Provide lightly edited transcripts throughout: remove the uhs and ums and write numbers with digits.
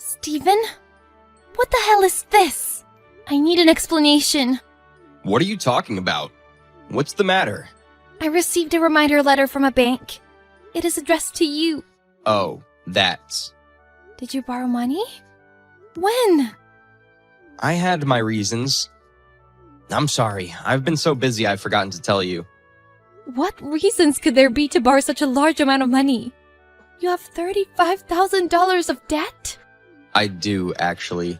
Steven? What the hell is this? I need an explanation. What are you talking about? What's the matter? I received a reminder letter from a bank. It is addressed to you. Oh, that's... Did you borrow money? When? I had my reasons. I'm sorry. I've been so busy I've forgotten to tell you. What reasons could there be to borrow such a large amount of money? You have $35,000 of debt? I do, actually.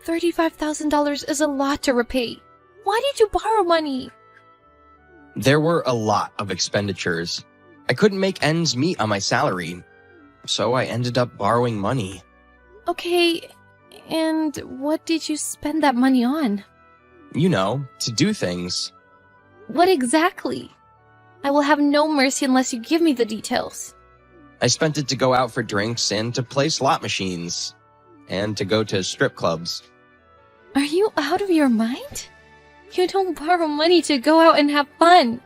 $35,000 is a lot to repay. Why did you borrow money? There were a lot of expenditures. I couldn't make ends meet on my salary, so I ended up borrowing money. Okay, and what did you spend that money on? You know, to do things. What exactly? I will have no mercy unless you give me the details. I spent it to go out for drinks and to play slot machines. And to go to strip clubs. Are you out of your mind? You don't borrow money to go out and have fun.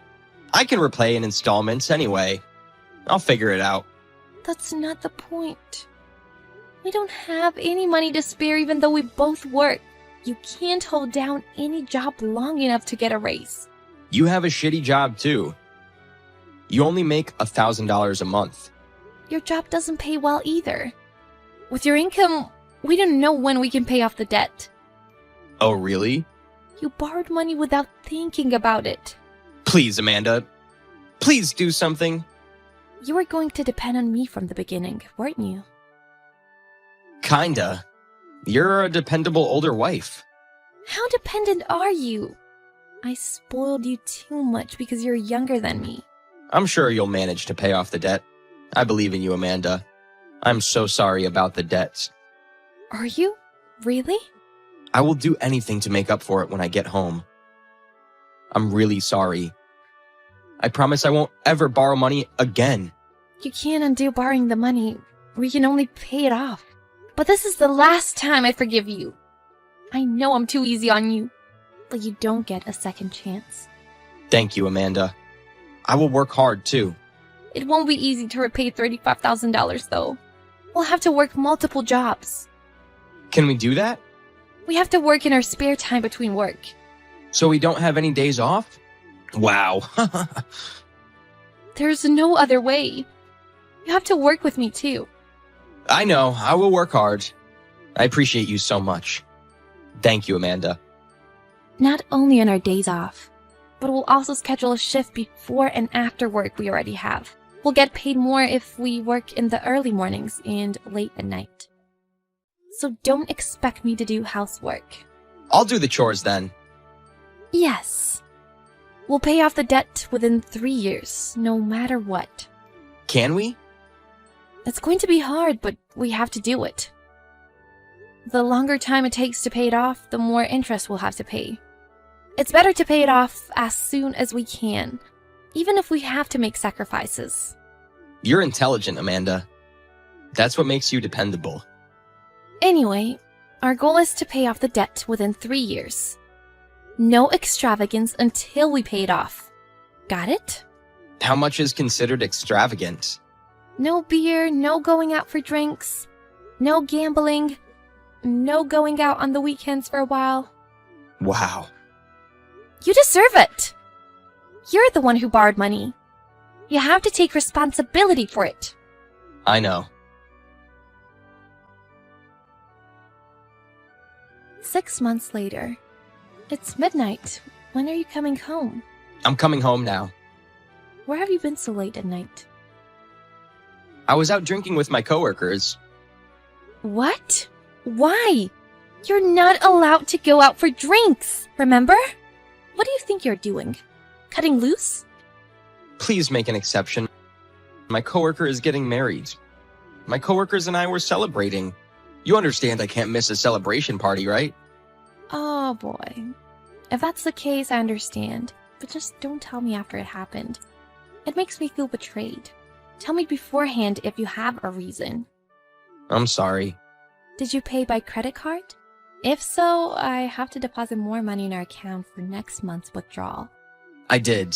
I can repay in installments anyway. I'll figure it out. That's not the point. We don't have any money to spare even though we both work. You can't hold down any job long enough to get a raise. You have a shitty job too. You only make $1,000 a month. Your job doesn't pay well either. With your income, we don't know when we can pay off the debt. Oh, really? You borrowed money without thinking about it. Please, Amanda. Please do something. You were going to depend on me from the beginning, weren't you? Kinda. You're a dependable older wife. How dependent are you? I spoiled you too much because you're younger than me. I'm sure you'll manage to pay off the debt. I believe in you, Amanda. I'm so sorry about the debts. Are you? Really? I will do anything to make up for it when I get home. I'm really sorry. I promise I won't ever borrow money again. You can't undo borrowing the money. We can only pay it off. But this is the last time I forgive you. I know I'm too easy on you, but you don't get a second chance. Thank you, Amanda. I will work hard, too. It won't be easy to repay $35,000, though. We'll have to work multiple jobs. Can we do that? We have to work in our spare time between work. So we don't have any days off? Wow. There's no other way. You have to work with me, too. I know. I will work hard. I appreciate you so much. Thank you, Amanda. Not only on our days off, but we'll also schedule a shift before and after work we already have. We'll get paid more if we work in the early mornings and late at night. So don't expect me to do housework. I'll do the chores then. Yes. We'll pay off the debt within 3 years, no matter what. Can we? It's going to be hard, but we have to do it. The longer time it takes to pay it off, the more interest we'll have to pay. It's better to pay it off as soon as we can, even if we have to make sacrifices. You're intelligent, Amanda. That's what makes you dependable. Anyway, our goal is to pay off the debt within 3 years. No extravagance until we pay it off. Got it? How much is considered extravagant? No beer, no going out for drinks, no gambling, no going out on the weekends for a while. Wow. You deserve it! You're the one who borrowed money. You have to take responsibility for it. I know. 6 months later. It's midnight. When are you coming home? I'm coming home now. Where have you been so late at night? I was out drinking with my coworkers. What? Why? You're not allowed to go out for drinks, remember? What do you think you're doing? Cutting loose? Please make an exception. My coworker is getting married. My coworkers and I were celebrating. You understand I can't miss a celebration party, right? Oh boy. If that's the case, I understand. But just don't tell me after it happened. It makes me feel betrayed. Tell me beforehand if you have a reason. I'm sorry. Did you pay by credit card? If so, I have to deposit more money in our account for next month's withdrawal. I did.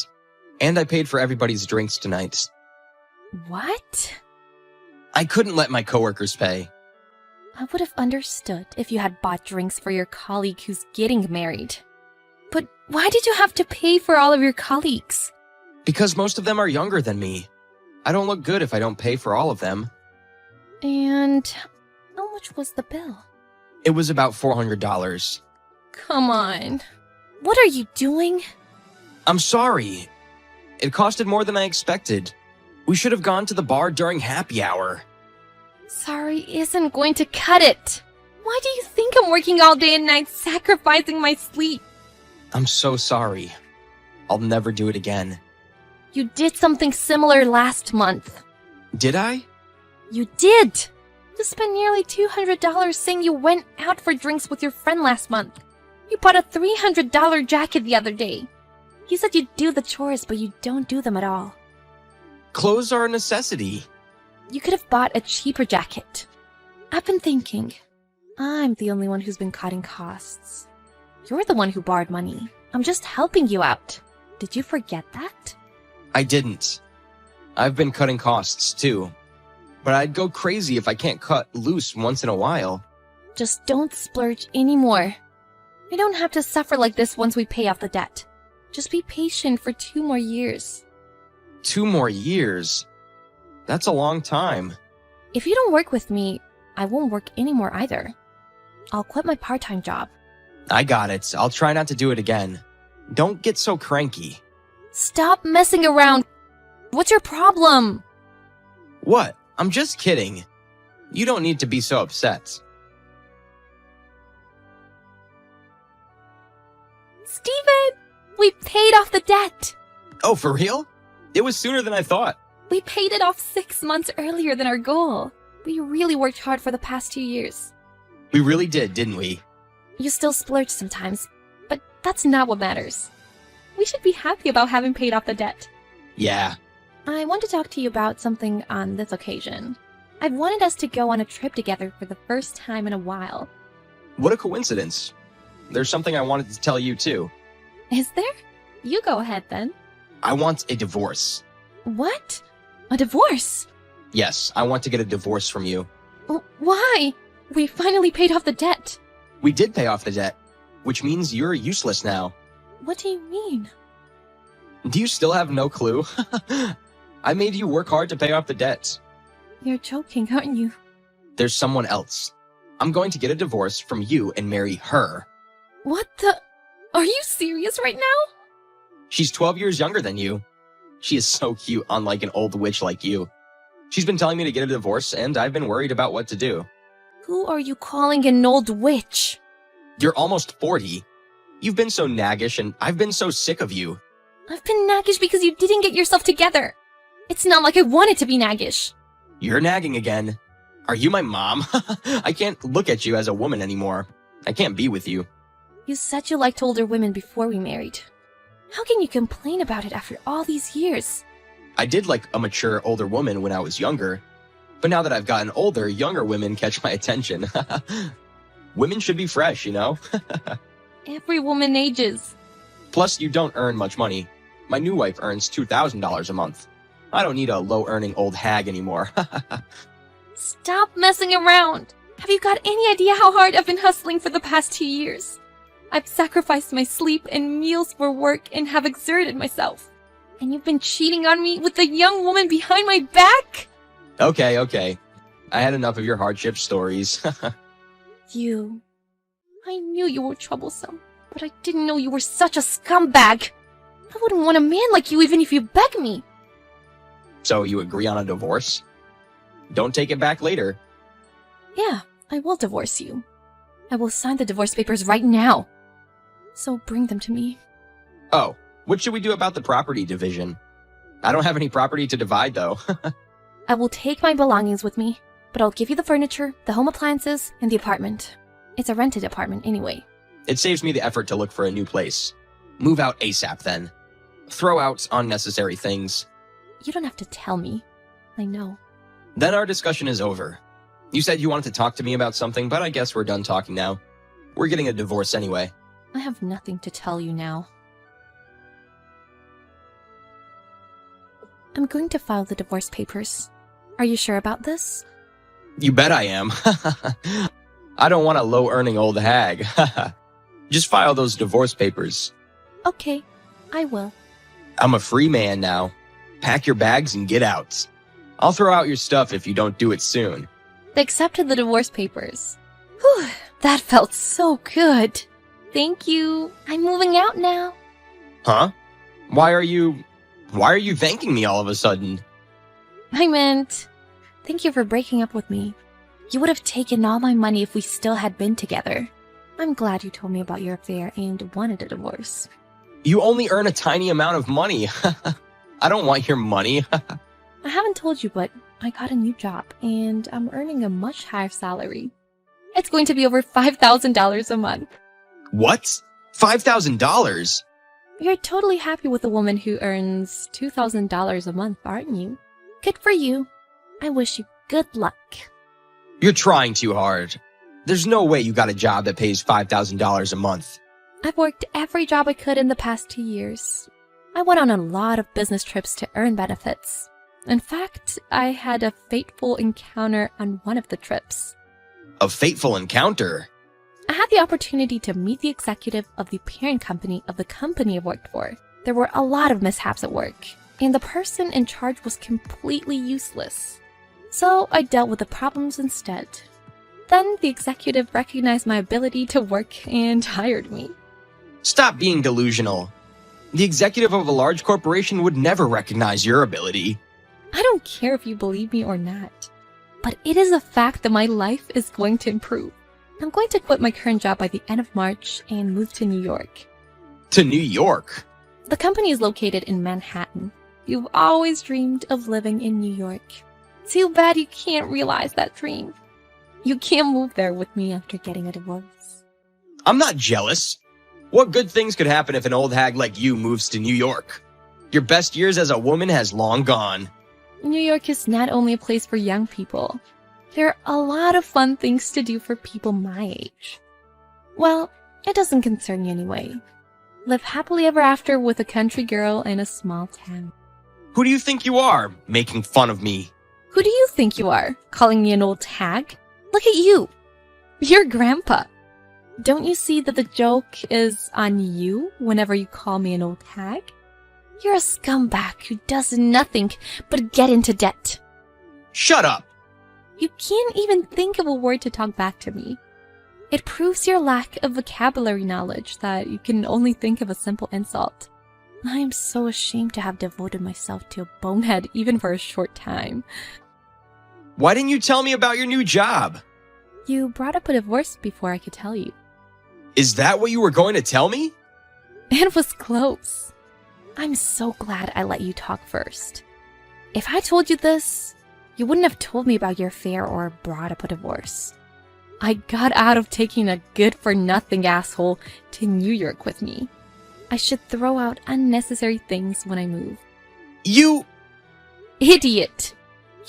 And I paid for everybody's drinks tonight. What? I couldn't let my coworkers pay. I would have understood if you had bought drinks for your colleague who's getting married. But why did you have to pay for all of your colleagues? Because most of them are younger than me. I don't look good if I don't pay for all of them. And how much was the bill? It was about $400. Come on. What are you doing? I'm sorry. It costed more than I expected. We should have gone to the bar during happy hour. Sorry isn't going to cut it. Why do you think I'm working all day and night, sacrificing my sleep? I'm so sorry. I'll never do it again. You did something similar last month. Did I? You did! You spent nearly $200 saying you went out for drinks with your friend last month. You bought a $300 jacket the other day. You said you'd do the chores, but you don't do them at all. Clothes are a necessity. You could have bought a cheaper jacket. I've been thinking. I'm the only one who's been cutting costs. You're the one who borrowed money. I'm just helping you out. Did you forget that? I didn't. I've been cutting costs too. But I'd go crazy if I can't cut loose once in a while. Just don't splurge anymore. We don't have to suffer like this once we pay off the debt. Just be patient for 2 more years. 2 more years? That's a long time. If you don't work with me, I won't work anymore either. I'll quit my part-time job. I got it. I'll try not to do it again. Don't get so cranky. Stop messing around. What's your problem? What? I'm just kidding. You don't need to be so upset. Steven! We paid off the debt! Oh, for real? It was sooner than I thought. We paid it off 6 months earlier than our goal. We really worked hard for the past 2 years. We really did, didn't we? You still splurge sometimes, but that's not what matters. We should be happy about having paid off the debt. Yeah. I want to talk to you about something on this occasion. I've wanted us to go on a trip together for the first time in a while. What a coincidence. There's something I wanted to tell you too. Is there? You go ahead then. I want a divorce. What? A divorce? Yes, I want to get a divorce from you. Why? We finally paid off the debt. We did pay off the debt, which means you're useless now. What do you mean? Do you still have no clue? I made you work hard to pay off the debt. You're joking, aren't you? There's someone else. I'm going to get a divorce from you and marry her. What the? Are you serious right now? She's 12 years younger than you. She is so cute, unlike an old witch like you. She's been telling me to get a divorce, and I've been worried about what to do. Who are you calling an old witch? You're almost 40. You've been so naggish, and I've been so sick of you. I've been naggish because you didn't get yourself together. It's not like I wanted to be naggish. You're nagging again. Are you my mom? I can't look at you as a woman anymore. I can't be with you. You said you liked older women before we married. How can you complain about it after all these years? I did like a mature older woman when I was younger. But now that I've gotten older, younger women catch my attention. Women should be fresh, you know? Every woman ages. Plus, you don't earn much money. My new wife earns $2,000 a month. I don't need a low-earning old hag anymore. Stop messing around. Have you got any idea how hard I've been hustling for the past 2 years? I've sacrificed my sleep and meals for work and have exerted myself. And you've been cheating on me with a young woman behind my back? Okay. I had enough of your hardship stories. You. I knew you were troublesome, but I didn't know you were such a scumbag. I wouldn't want a man like you even if you begged me. So you agree on a divorce? Don't take it back later. Yeah, I will divorce you. I will sign the divorce papers right now. So bring them to me. Oh, what should we do about the property division? I don't have any property to divide, though. I will take my belongings with me, but I'll give you the furniture, the home appliances, and the apartment. It's a rented apartment anyway. It saves me the effort to look for a new place. Move out ASAP, then. Throw out unnecessary things. You don't have to tell me. I know. Then our discussion is over. You said you wanted to talk to me about something, but I guess we're done talking now. We're getting a divorce anyway. I have nothing to tell you now. I'm going to file the divorce papers. Are you sure about this? You bet I am. I don't want a low-earning old hag. Just file those divorce papers. Okay, I will. I'm a free man now. Pack your bags and get out. I'll throw out your stuff if you don't do it soon. They accepted the divorce papers. Whew, that felt so good. Thank you. I'm moving out now. Huh? Why are you thanking me all of a sudden? I meant, thank you for breaking up with me. You would have taken all my money if we still had been together. I'm glad you told me about your affair and wanted a divorce. You only earn a tiny amount of money. I don't want your money. I haven't told you, but I got a new job and I'm earning a much higher salary. It's going to be over $5,000 a month. What? $5,000? You're totally happy with a woman who earns $2,000 a month, aren't you? Good for you. I wish you good luck. You're trying too hard. There's no way you got a job that pays $5,000 a month. I've worked every job I could in the past 2 years. I went on a lot of business trips to earn benefits. In fact, I had a fateful encounter on one of the trips. A fateful encounter? I had the opportunity to meet the executive of the parent company of the company I worked for. There were a lot of mishaps at work, and the person in charge was completely useless. So I dealt with the problems instead. Then the executive recognized my ability to work and hired me. Stop being delusional. The executive of a large corporation would never recognize your ability. I don't care if you believe me or not, but it is a fact that my life is going to improve. I'm going to quit my current job by the end of March and move to New York. To New York? The company is located in Manhattan. You've always dreamed of living in New York. Too bad you can't realize that dream. You can't move there with me after getting a divorce. I'm not jealous. What good things could happen if an old hag like you moves to New York? Your best years as a woman has long gone. New York is not only a place for young people. There are a lot of fun things to do for people my age. Well, it doesn't concern you anyway. Live happily ever after with a country girl in a small town. Who do you think you are, making fun of me? Who do you think you are, calling me an old hag? Look at you. You're grandpa. Don't you see that the joke is on you whenever you call me an old hag? You're a scumbag who does nothing but get into debt. Shut up! You can't even think of a word to talk back to me. It proves your lack of vocabulary knowledge that you can only think of a simple insult. I am so ashamed to have devoted myself to a bonehead even for a short time. Why didn't you tell me about your new job? You brought up a divorce before I could tell you. Is that what you were going to tell me? It was close. I'm so glad I let you talk first. If I told you this, you wouldn't have told me about your affair or brought up a divorce. I got out of taking a good-for-nothing asshole to New York with me. I should throw out unnecessary things when I move. You... Idiot!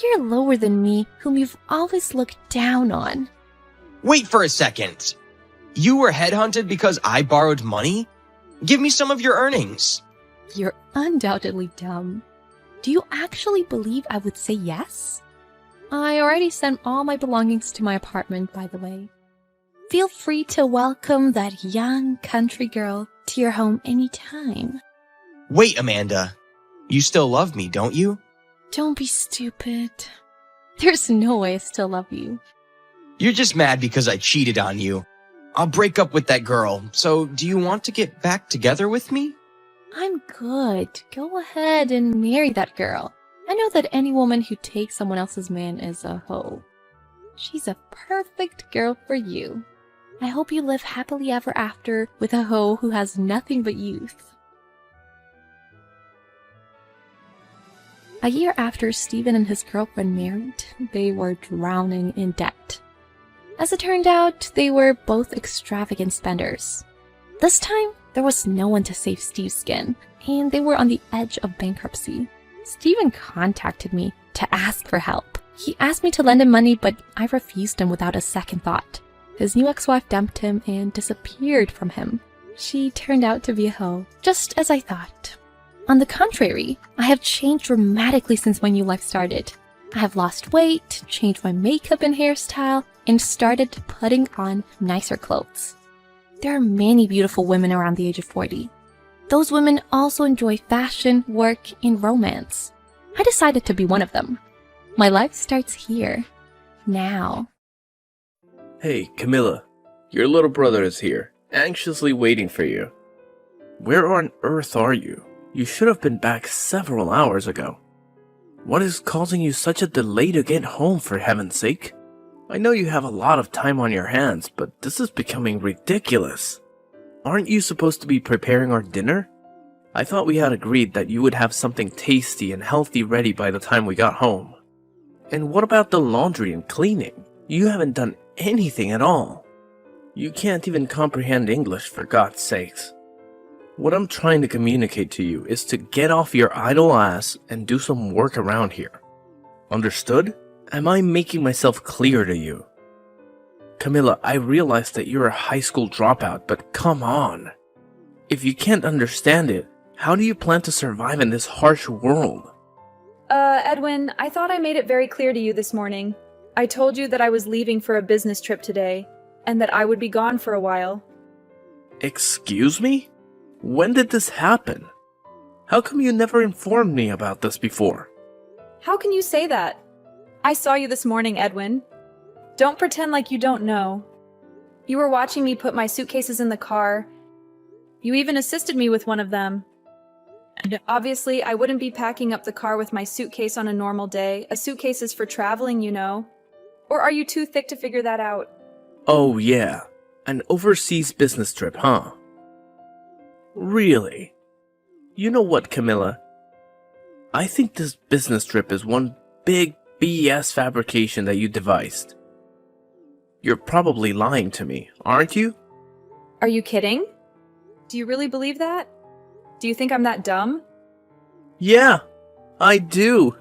You're lower than me, whom you've always looked down on. Wait for a second. You were headhunted because I borrowed money? Give me some of your earnings. You're undoubtedly dumb. Do you actually believe I would say yes? I already sent all my belongings to my apartment, by the way. Feel free to welcome that young country girl to your home anytime. Wait, Amanda. You still love me, don't you? Don't be stupid. There's no way I still love you. You're just mad because I cheated on you. I'll break up with that girl, so do you want to get back together with me? I'm good. Go ahead and marry that girl. I know that any woman who takes someone else's man is a hoe. She's a perfect girl for you. I hope you live happily ever after with a hoe who has nothing but youth. A year after Stephen and his girlfriend married, they were drowning in debt. As it turned out, they were both extravagant spenders. This time, there was no one to save Steve's skin, and they were on the edge of bankruptcy. Stephen contacted me to ask for help. He asked me to lend him money, but I refused him without a second thought. His new ex-wife dumped him and disappeared from him. She turned out to be a hoe, just as I thought. On the contrary, I have changed dramatically since my new life started. I have lost weight, changed my makeup and hairstyle, and started putting on nicer clothes. There are many beautiful women around the age of 40. Those women also enjoy fashion, work, and romance. I decided to be one of them. My life starts here. Now. Hey, Camilla. Your little brother is here, anxiously waiting for you. Where on earth are you? You should have been back several hours ago. What is causing you such a delay to get home, for heaven's sake? I know you have a lot of time on your hands, but this is becoming ridiculous. Aren't you supposed to be preparing our dinner? I thought we had agreed that you would have something tasty and healthy ready by the time we got home. And what about the laundry and cleaning? You haven't done anything at all. You can't even comprehend English, for God's sakes. What I'm trying to communicate to you is to get off your idle ass and do some work around here. Understood? Am I making myself clear to you? Camilla, I realize that you're a high school dropout, but come on. If you can't understand it, how do you plan to survive in this harsh world? Edwin, I thought I made it very clear to you this morning. I told you that I was leaving for a business trip today, and that I would be gone for a while. Excuse me? When did this happen? How come you never informed me about this before? How can you say that? I saw you this morning, Edwin. Don't pretend like you don't know. You were watching me put my suitcases in the car. You even assisted me with one of them. And obviously, I wouldn't be packing up the car with my suitcase on a normal day. A suitcase is for traveling, you know. Or are you too thick to figure that out? Oh yeah, an overseas business trip, huh? Really? You know what, Camilla? I think this business trip is one big BS fabrication that you devised. You're probably lying to me, aren't you? Are you kidding? Do you really believe that? Do you think I'm that dumb? Yeah, I do.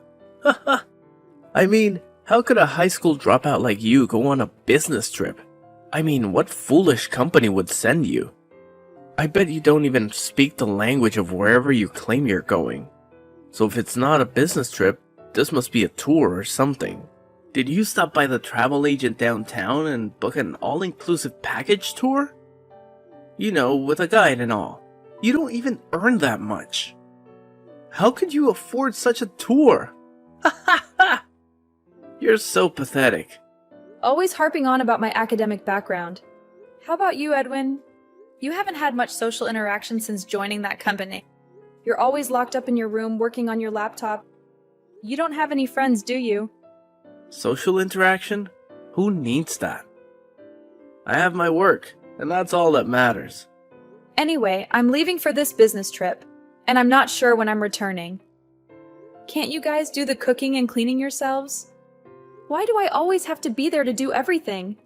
I mean, how could a high school dropout like you go on a business trip? I mean, what foolish company would send you? I bet you don't even speak the language of wherever you claim you're going. So if it's not a business trip, this must be a tour or something. Did you stop by the travel agent downtown and book an all-inclusive package tour? You know, with a guide and all. You don't even earn that much. How could you afford such a tour? You're so pathetic. Always harping on about my academic background. How about you, Edwin? You haven't had much social interaction since joining that company. You're always locked up in your room working on your laptop. You don't have any friends, do you? Social interaction? Who needs that? I have my work, and that's all that matters. Anyway, I'm leaving for this business trip, and I'm not sure when I'm returning. Can't you guys do the cooking and cleaning yourselves? Why do I always have to be there to do everything?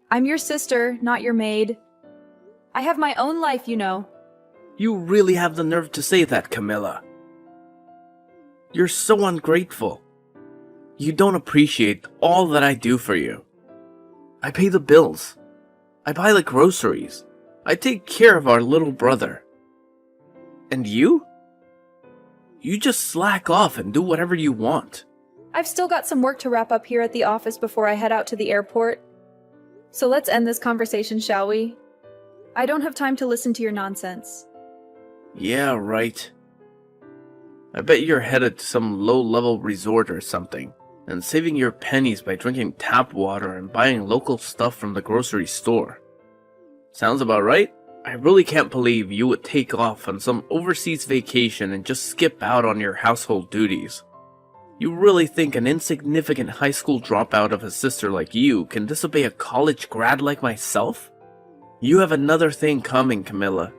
I'm your sister, not your maid. I have my own life, you know. You really have the nerve to say that, Camilla. You're so ungrateful. You don't appreciate all that I do for you. I pay the bills. I buy the groceries. I take care of our little brother. And you? You just slack off and do whatever you want. I've still got some work to wrap up here at the office before I head out to the airport. So let's end this conversation, shall we? I don't have time to listen to your nonsense. Yeah, right. I bet you're headed to some low-level resort or something, and saving your pennies by drinking tap water and buying local stuff from the grocery store. Sounds about right? I really can't believe you would take off on some overseas vacation and just skip out on your household duties. You really think an insignificant high school dropout of a sister like you can disobey a college grad like myself? You have another thing coming, Camilla.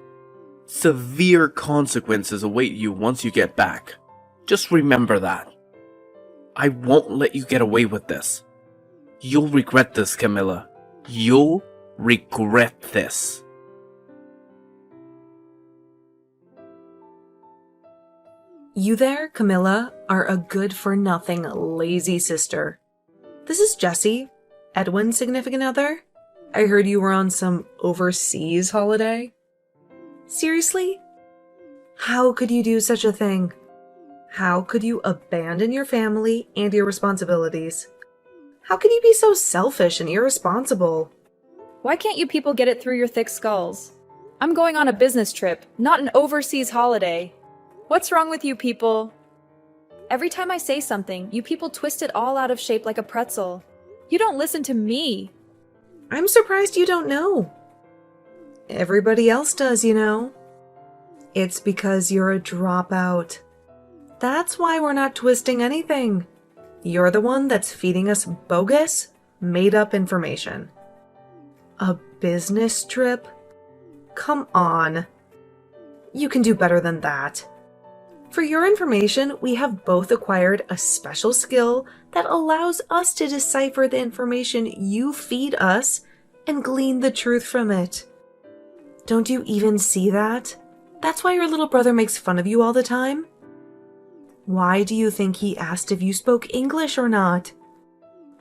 Severe consequences await you once you get back. Just remember that. I won't let you get away with this. You'll regret this, Camilla. You'll regret this. You there, Camilla, are a good-for-nothing, lazy sister. This is Jessie, Edwin's significant other. I heard you were on some overseas holiday. Seriously? How could you do such a thing? How could you abandon your family and your responsibilities? How can you be so selfish and irresponsible? Why can't you people get it through your thick skulls? I'm going on a business trip, not an overseas holiday. What's wrong with you people? Every time I say something, you people twist it all out of shape like a pretzel. You don't listen to me. I'm surprised you don't know. Everybody else does, you know. It's because you're a dropout. That's why we're not twisting anything. You're the one that's feeding us bogus, made-up information. A business trip? Come on. You can do better than that. For your information, we have both acquired a special skill that allows us to decipher the information you feed us and glean the truth from it. Don't you even see that? That's why your little brother makes fun of you all the time. Why do you think he asked if you spoke English or not?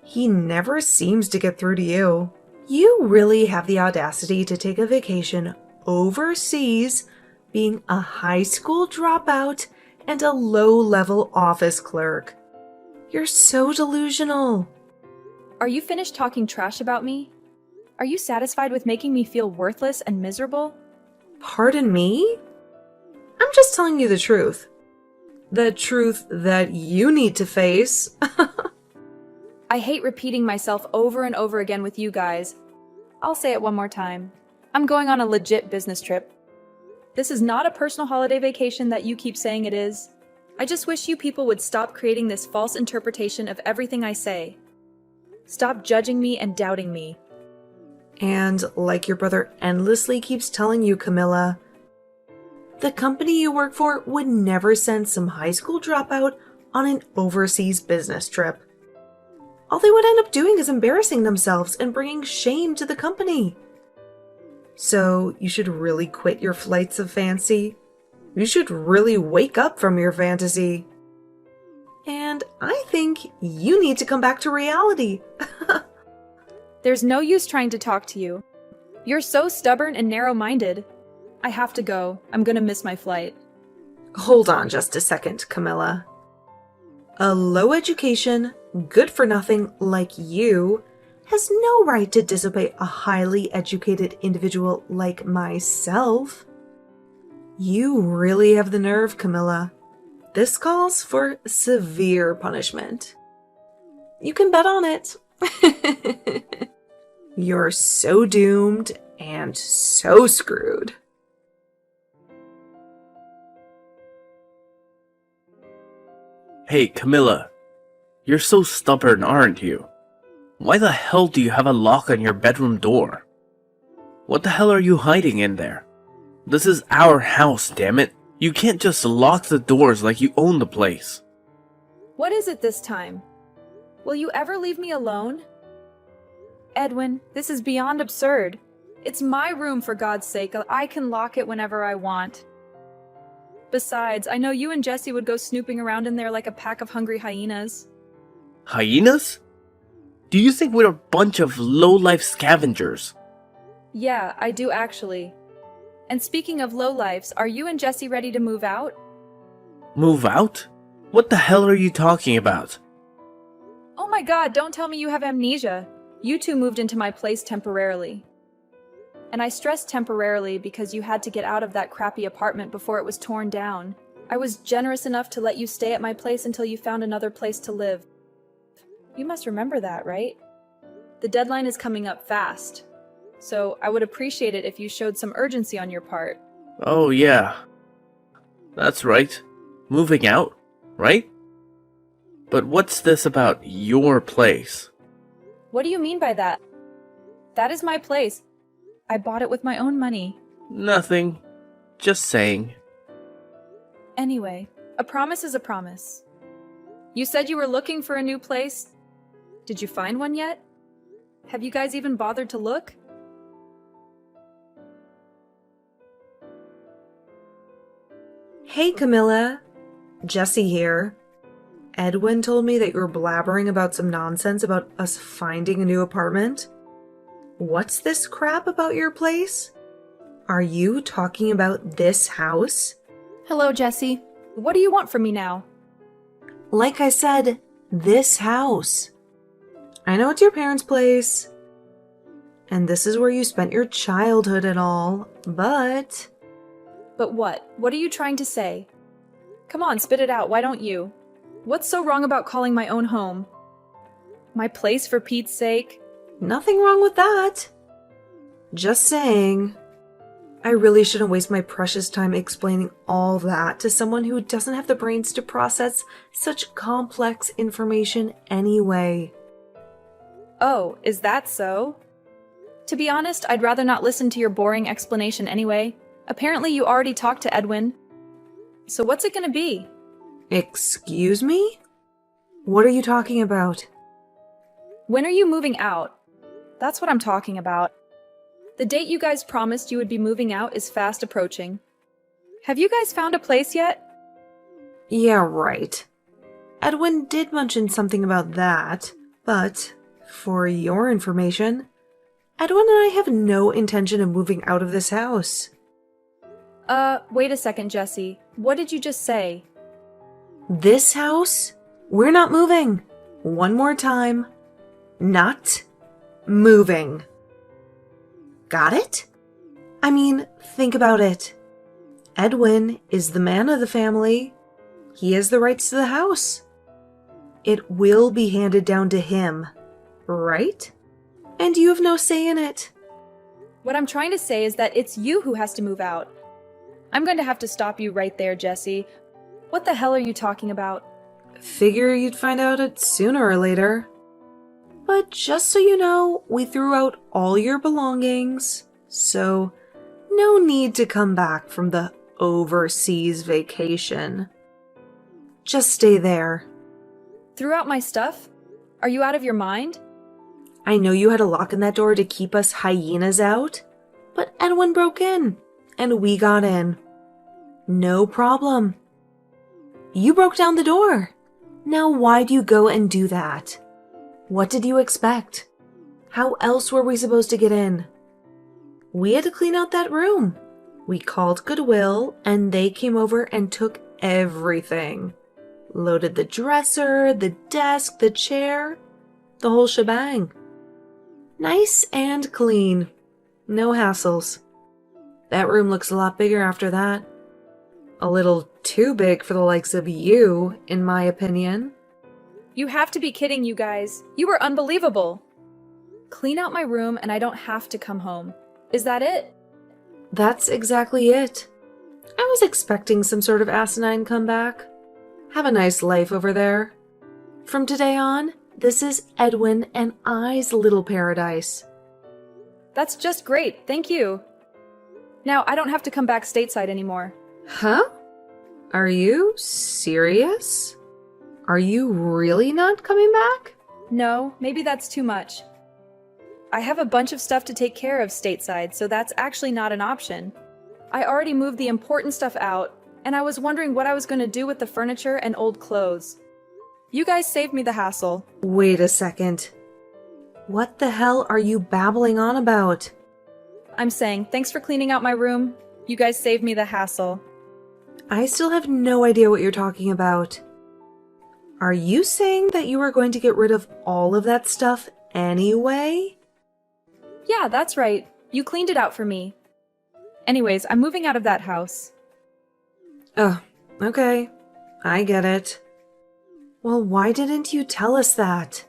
He never seems to get through to you. You really have the audacity to take a vacation overseas, being a high school dropout and a low-level office clerk. You're so delusional. Are you finished talking trash about me? Are you satisfied with making me feel worthless and miserable? Pardon me? I'm just telling you the truth. The truth that you need to face. I hate repeating myself over and over again with you guys. I'll say it one more time. I'm going on a legit business trip. This is not a personal holiday vacation that you keep saying it is. I just wish you people would stop creating this false interpretation of everything I say. Stop judging me and doubting me. And like your brother endlessly keeps telling you, Camilla, the company you work for would never send some high school dropout on an overseas business trip. All they would end up doing is embarrassing themselves and bringing shame to the company. So you should really quit your flights of fancy. You should really wake up from your fantasy. And I think you need to come back to reality. There's no use trying to talk to you. You're so stubborn and narrow-minded. I have to go. I'm gonna miss my flight. Hold on just a second, Camilla. A low education, good for nothing like you has no right to disobey a highly educated individual like myself. You really have the nerve, Camilla. This calls for severe punishment. You can bet on it. You're so doomed and so screwed. Hey, Camilla. You're so stubborn, aren't you? Why the hell do you have a lock on your bedroom door? What the hell are you hiding in there? This is our house, damn it. You can't just lock the doors like you own the place. What is it this time? Will you ever leave me alone? Edwin, this is beyond absurd. It's my room, for God's sake. I can lock it whenever I want. Besides, I know you and Jesse would go snooping around in there like a pack of hungry hyenas. Hyenas? Do you think we're a bunch of low-life scavengers? Yeah, I do actually. And speaking of lowlifes, are you and Jesse ready to move out? Move out? What the hell are you talking about? Oh my God, don't tell me you have amnesia. You two moved into my place temporarily. And I stress temporarily because you had to get out of that crappy apartment before it was torn down. I was generous enough to let you stay at my place until you found another place to live. You must remember that, right? The deadline is coming up fast. So I would appreciate it if you showed some urgency on your part. Oh yeah. That's right. Moving out, right? But what's this about your place? What do you mean by that? That is my place. I bought it with my own money. Nothing. Just saying. Anyway, a promise is a promise. You said you were looking for a new place. Did you find one yet? Have you guys even bothered to look? Hey, Camilla. Jesse here. Edwin told me that you were blabbering about some nonsense about us finding a new apartment. What's this crap about your place? Are you talking about this house? Hello, Jesse. What do you want from me now? Like I said, this house. I know it's your parents' place, and this is where you spent your childhood and all, but... But what? What are you trying to say? Come on, spit it out, why don't you? What's so wrong about calling my own home? My place, for Pete's sake? Nothing wrong with that. Just saying. I really shouldn't waste my precious time explaining all that to someone who doesn't have the brains to process such complex information anyway. Oh, is that so? To be honest, I'd rather not listen to your boring explanation anyway. Apparently you already talked to Edwin. So what's it gonna be? Excuse me? What are you talking about? When are you moving out? That's what I'm talking about. The date you guys promised you would be moving out is fast approaching. Have you guys found a place yet? Yeah, right. Edwin did mention something about that, but for your information, Edwin and I have no intention of moving out of this house. Wait a second, Jesse. What did you just say? This house? We're not moving. One more time. Not moving. Got it? I mean, think about it. Edwin is the man of the family. He has the rights to the house. It will be handed down to him, right? And you have no say in it. What I'm trying to say is that it's you who has to move out. I'm going to have to stop you right there, Jesse. What the hell are you talking about? Figure you'd find out it sooner or later. But just so you know, we threw out all your belongings, so no need to come back from the overseas vacation. Just stay there. Threw out my stuff? Are you out of your mind? I know you had a lock in that door to keep us hyenas out, but Edwin broke in, and we got in. No problem. You broke down the door. Now why'd you go and do that? What did you expect? How else were we supposed to get in? We had to clean out that room. We called Goodwill, and they came over and took everything. Loaded the dresser, the desk, the chair, the whole shebang. Nice and clean. No hassles. That room looks a lot bigger after that. A little too big for the likes of you, in my opinion. You have to be kidding, you guys. You were unbelievable. Clean out my room and I don't have to come home. Is that it? That's exactly it. I was expecting some sort of asinine comeback. Have a nice life over there. From today on, this is Edwin and I's little paradise. That's just great, thank you. Now I don't have to come back stateside anymore. Huh? Are you serious? Are you really not coming back? No, maybe that's too much. I have a bunch of stuff to take care of stateside, so that's actually not an option. I already moved the important stuff out, and I was wondering what I was going to do with the furniture and old clothes. You guys saved me the hassle. Wait a second. What the hell are you babbling on about? I'm saying, thanks for cleaning out my room. You guys saved me the hassle. I still have no idea what you're talking about. Are you saying that you are going to get rid of all of that stuff anyway? Yeah, that's right. You cleaned it out for me. Anyways, I'm moving out of that house. Oh, okay. I get it. Well, why didn't you tell us that?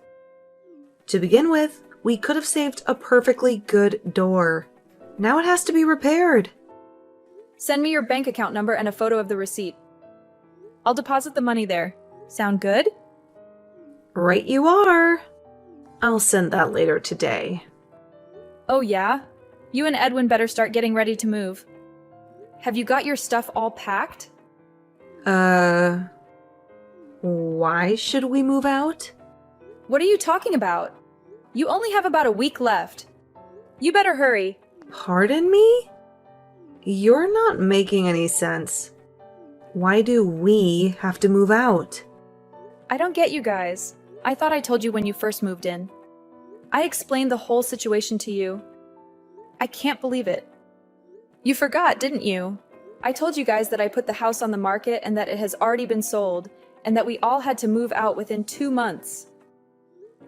To begin with, we could have saved a perfectly good door. Now it has to be repaired. Send me your bank account number and a photo of the receipt. I'll deposit the money there. Sound good? Right you are. I'll send that later today. Oh yeah? You and Edwin better start getting ready to move. Have you got your stuff all packed? Why should we move out? What are you talking about? You only have about a week left. You better hurry. Pardon me? You're not making any sense. Why do we have to move out? I don't get you guys. I thought I told you when you first moved in. I explained the whole situation to you. I can't believe it. You forgot, didn't you? I told you guys that I put the house on the market and that it has already been sold, and that we all had to move out within 2 months.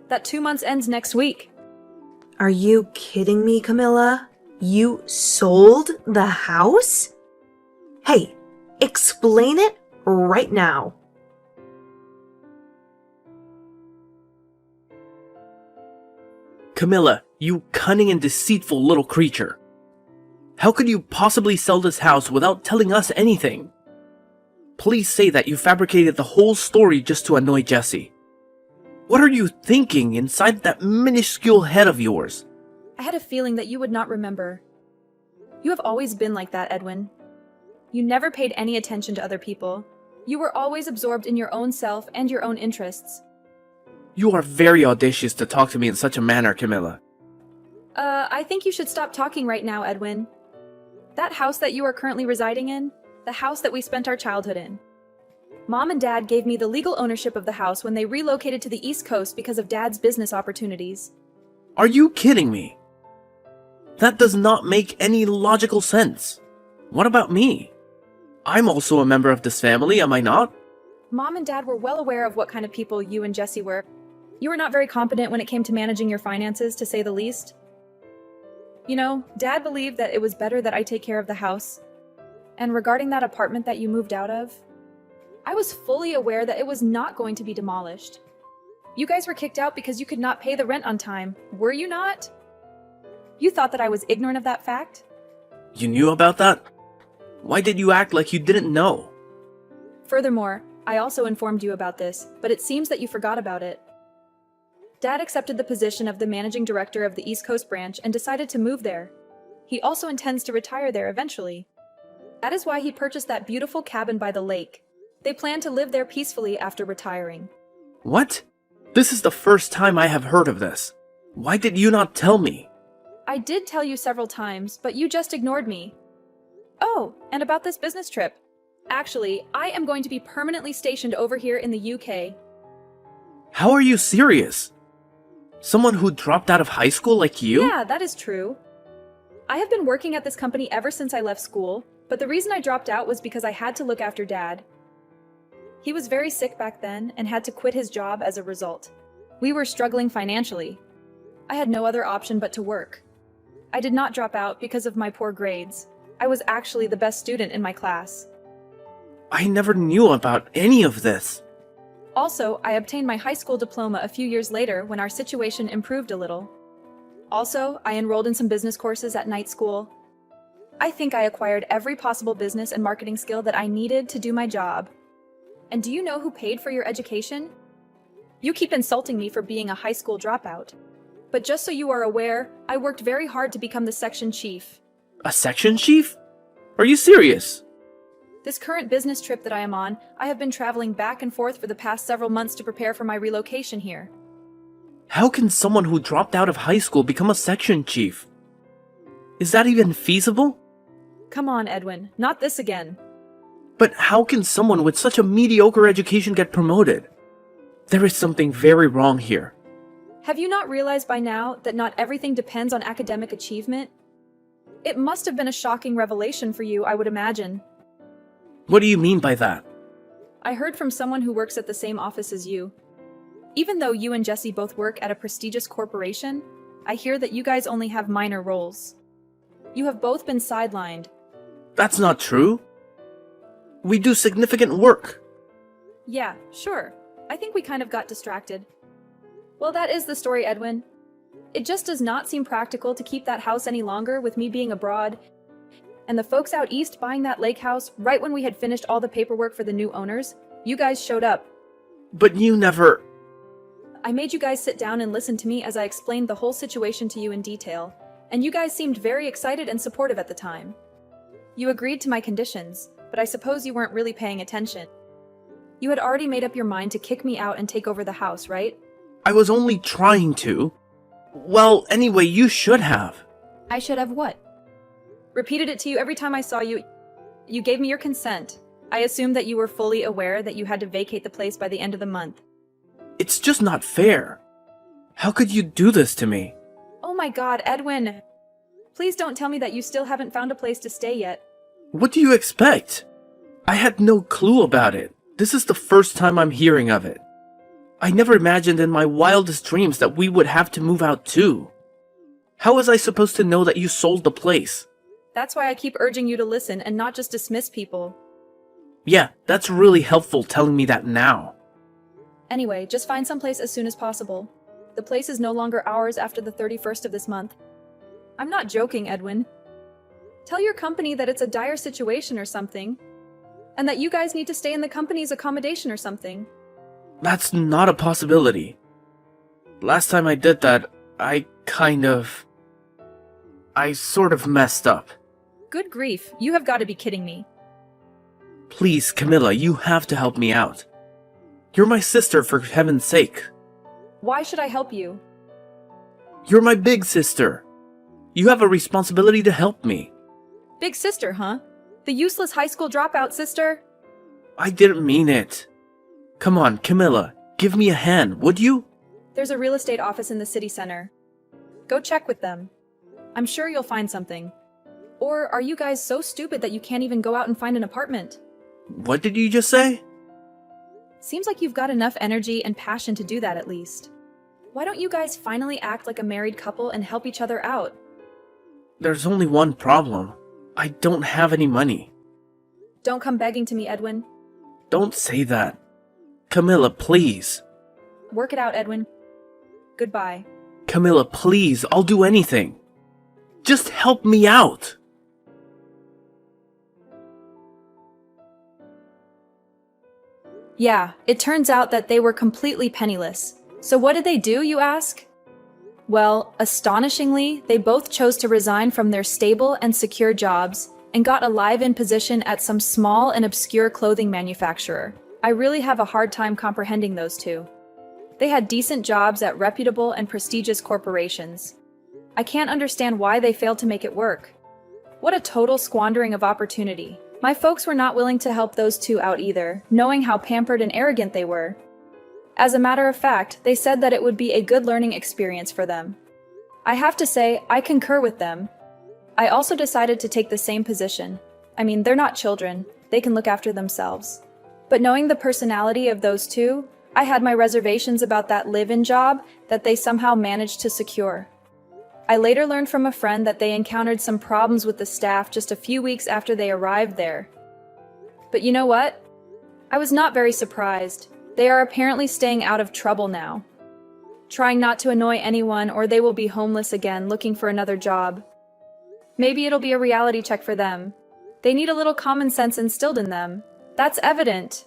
That 2 months ends next week. Are you kidding me, Camilla? You sold the house? Hey, explain it right now. Camilla, you cunning and deceitful little creature. How could you possibly sell this house without telling us anything? Please say that you fabricated the whole story just to annoy Jesse. What are you thinking inside that minuscule head of yours? I had a feeling that you would not remember. You have always been like that, Edwin. You never paid any attention to other people. You were always absorbed in your own self and your own interests. You are very audacious to talk to me in such a manner, Camilla. I think you should stop talking right now, Edwin. That house that you are currently residing in, the house that we spent our childhood in. Mom and Dad gave me the legal ownership of the house when they relocated to the East Coast because of Dad's business opportunities. Are you kidding me? That does not make any logical sense. What about me? I'm also a member of this family, am I not? Mom and Dad were well aware of what kind of people you and Jesse were. You were not very competent when it came to managing your finances, to say the least. You know, Dad believed that it was better that I take care of the house. And regarding that apartment that you moved out of, I was fully aware that it was not going to be demolished. You guys were kicked out because you could not pay the rent on time, were you not? You thought that I was ignorant of that fact? You knew about that? Why did you act like you didn't know? Furthermore, I also informed you about this, but it seems that you forgot about it. Dad accepted the position of the managing director of the East Coast branch and decided to move there. He also intends to retire there eventually. That is why he purchased that beautiful cabin by the lake. They plan to live there peacefully after retiring. What? This is the first time I have heard of this. Why did you not tell me? I did tell you several times, but you just ignored me. Oh, and about this business trip. Actually, I am going to be permanently stationed over here in the UK. How are you serious? Someone who dropped out of high school like you? Yeah, that is true. I have been working at this company ever since I left school, but the reason I dropped out was because I had to look after Dad. He was very sick back then and had to quit his job as a result. We were struggling financially. I had no other option but to work. I did not drop out because of my poor grades. I was actually the best student in my class. I never knew about any of this. Also, I obtained my high school diploma a few years later when our situation improved a little. Also, I enrolled in some business courses at night school. I think I acquired every possible business and marketing skill that I needed to do my job. And do you know who paid for your education? You keep insulting me for being a high school dropout. But just so you are aware, I worked very hard to become the section chief. A section chief? Are you serious? This current business trip that I am on, I have been traveling back and forth for the past several months to prepare for my relocation here. How can someone who dropped out of high school become a section chief? Is that even feasible? Come on, Edwin, not this again. But how can someone with such a mediocre education get promoted? There is something very wrong here. Have you not realized by now that not everything depends on academic achievement? It must have been a shocking revelation for you, I would imagine. What do you mean by that? I heard from someone who works at the same office as you. Even though you and Jesse both work at a prestigious corporation, I hear that you guys only have minor roles. You have both been sidelined. That's not true. We do significant work. Yeah, sure. I think we kind of got distracted. Well, that is the story, Edwin. It just does not seem practical to keep that house any longer with me being abroad, and the folks out east buying that lake house right when we had finished all the paperwork for the new owners. You guys showed up. But you never... I made you guys sit down and listen to me as I explained the whole situation to you in detail, and you guys seemed very excited and supportive at the time. You agreed to my conditions, but I suppose you weren't really paying attention. You had already made up your mind to kick me out and take over the house, right? I was only trying to. Well, anyway, you should have. I should have what? Repeated it to you every time I saw you. You gave me your consent. I assumed that you were fully aware that you had to vacate the place by the end of the month. It's just not fair. How could you do this to me? Oh my God, Edwin. Please don't tell me that you still haven't found a place to stay yet. What do you expect? I had no clue about it. This is the first time I'm hearing of it. I never imagined in my wildest dreams that we would have to move out too. How was I supposed to know that you sold the place? That's why I keep urging you to listen and not just dismiss people. Yeah, that's really helpful telling me that now. Anyway, just find someplace as soon as possible. The place is no longer ours after the 31st of this month. I'm not joking, Edwin. Tell your company that it's a dire situation or something, and that you guys need to stay in the company's accommodation or something. That's not a possibility. Last time I did that, I sort of messed up. Good grief, you have got to be kidding me. Please, Camilla, you have to help me out. You're my sister, for heaven's sake. Why should I help you? You're my big sister. You have a responsibility to help me. Big sister, huh? The useless high school dropout sister? I didn't mean it. Come on, Camilla, give me a hand, would you? There's a real estate office in the city center. Go check with them. I'm sure you'll find something. Or are you guys so stupid that you can't even go out and find an apartment? What did you just say? Seems like you've got enough energy and passion to do that at least. Why don't you guys finally act like a married couple and help each other out? There's only one problem. I don't have any money. Don't come begging to me, Edwin. Don't say that. Camilla, please. Work it out, Edwin. Goodbye. Camilla, please, I'll do anything. Just help me out. Yeah, it turns out that they were completely penniless. So what did they do, you ask? Well, astonishingly, they both chose to resign from their stable and secure jobs and got a live-in position at some small and obscure clothing manufacturer. I really have a hard time comprehending those two. They had decent jobs at reputable and prestigious corporations. I can't understand why they failed to make it work. What a total squandering of opportunity. My folks were not willing to help those two out either, knowing how pampered and arrogant they were. As a matter of fact, they said that it would be a good learning experience for them. I have to say, I concur with them. I also decided to take the same position. I mean, they're not children. They can look after themselves. But knowing the personality of those two, I had my reservations about that live-in job that they somehow managed to secure. I later learned from a friend that they encountered some problems with the staff just a few weeks after they arrived there. But you know what? I was not very surprised. They are apparently staying out of trouble now. Trying not to annoy anyone, or they will be homeless again looking for another job. Maybe it'll be a reality check for them. They need a little common sense instilled in them. That's evident.